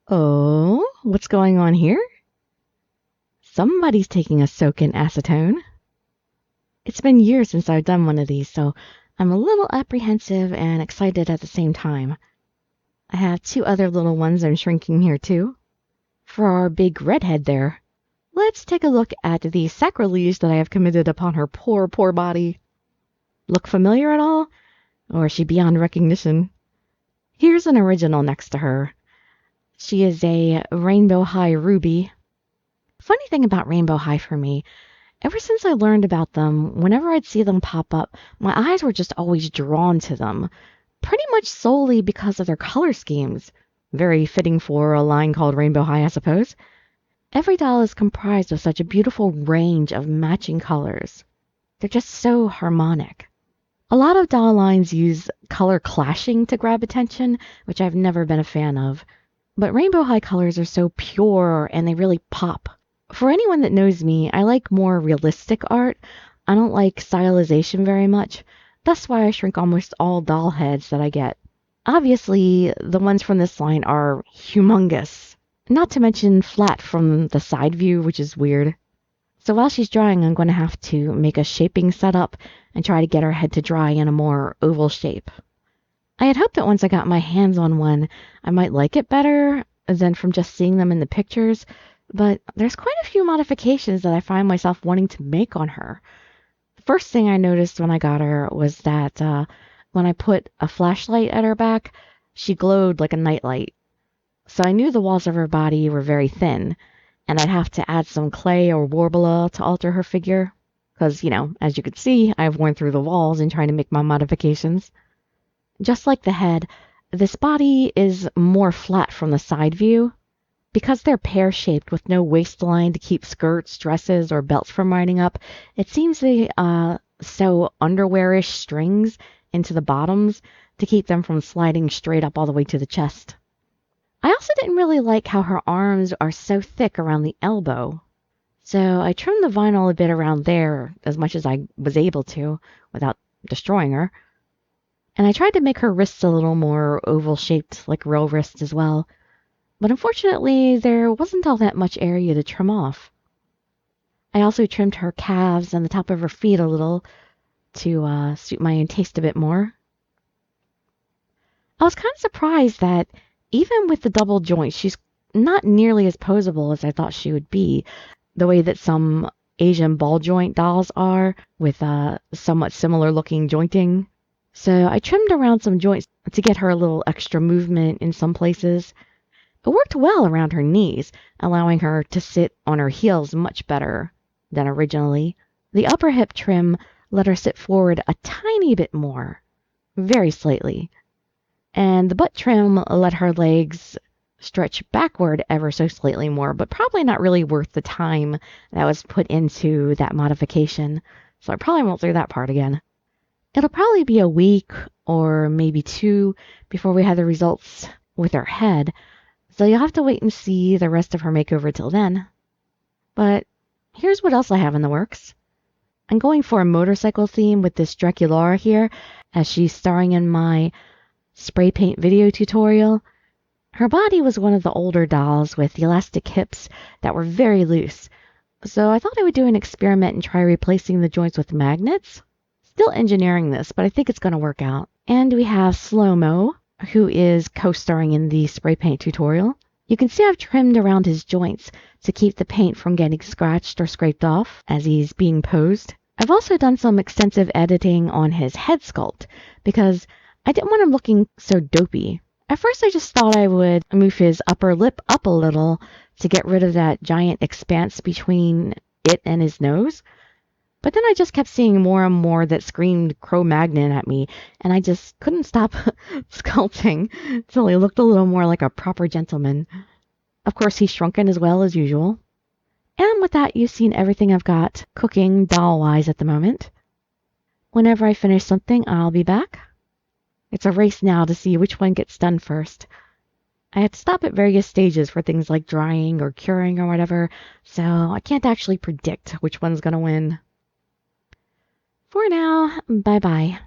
Oh, what's going on here? Somebody's taking a soak in acetone. It's been years since I've done one of these, so I'm a little apprehensive and excited at the same time. I have two other little ones I'm shrinking here too. For our big redhead there, let's take a look at the sacrilege that I have committed upon her poor, poor body. Look familiar at all? Or is she beyond recognition? Here's an original next to her. She is a rainbow high ruby. Funny thing about rainbow high for me, ever since I learned about them, whenever I'd see them pop up, my eyes were just always drawn to them, pretty much solely because of their color schemes. Very fitting for a line called Rainbow High, I suppose. Every doll is comprised of such a beautiful range of matching colors. They're just so harmonic. A lot of doll lines use color clashing to grab attention, which I've never been a fan of. But Rainbow High colors are so pure and they really pop. For anyone that knows me, I like more realistic art. I don't like stylization very much. That's why I shrink almost all doll heads that I get. Obviously, the ones from this line are humongous. Not to mention flat from the side view, which is weird. So while she's drying, I'm going to have to make a shaping setup and try to get her head to dry in a more oval shape. I had hoped that once I got my hands on one, I might like it better than from just seeing them in the pictures, but there's quite a few modifications that I find myself wanting to make on her. The first thing I noticed when I got her was that when I put a flashlight at her back, she glowed like a nightlight. So I knew the walls of her body were very thin, and I'd have to add some clay or warbler to alter her figure. Because, as you could see, I've worn through the walls in trying to make my modifications. Just like the head, this body is more flat from the side view. Because they're pear-shaped with no waistline to keep skirts, dresses, or belts from riding up, it seems they sew underwearish strings into the bottoms to keep them from sliding straight up all the way to the chest. I also didn't really like how her arms are so thick around the elbow. So I trimmed the vinyl a bit around there as much as I was able to without destroying her. And I tried to make her wrists a little more oval-shaped like real wrists as well. But unfortunately, there wasn't all that much area to trim off. I also trimmed her calves and the top of her feet a little to suit my own taste a bit more. I was kind of surprised that even with the double joints, she's not nearly as posable as I thought she would be, the way that some Asian ball joint dolls are, with somewhat similar looking jointing. So I trimmed around some joints to get her a little extra movement in some places. It worked well around her knees, allowing her to sit on her heels much better than originally. The upper hip trim let her sit forward a tiny bit more, very slightly, and the butt trim let her legs stretch backward ever so slightly more, but probably not really worth the time that was put into that modification, so I probably won't do that part again. It'll probably be a week or maybe two before we have the results with her head, so you'll have to wait and see the rest of her makeover till then. But here's what else I have in the works. I'm going for a motorcycle theme with this Draculaura here, as she's starring in my spray paint video tutorial. Her body was one of the older dolls with elastic hips that were very loose, so I thought I would do an experiment and try replacing the joints with magnets. Still engineering this, but I think it's going to work out. And we have Slow-Mo, who is co-starring in the spray paint tutorial. You can see I've trimmed around his joints to keep the paint from getting scratched or scraped off as he's being posed. I've also done some extensive editing on his head sculpt because I didn't want him looking so dopey. At first I just thought I would move his upper lip up a little to get rid of that giant expanse between it and his nose. But then I just kept seeing more and more that screamed Cro-Magnon at me, and I just couldn't stop sculpting until he looked a little more like a proper gentleman. Of course, he's shrunken as well as usual. And with that, you've seen everything I've got cooking doll-wise at the moment. Whenever I finish something, I'll be back. It's a race now to see which one gets done first. I had to stop at various stages for things like drying or curing or whatever, so I can't actually predict which one's going to win. For now, bye-bye.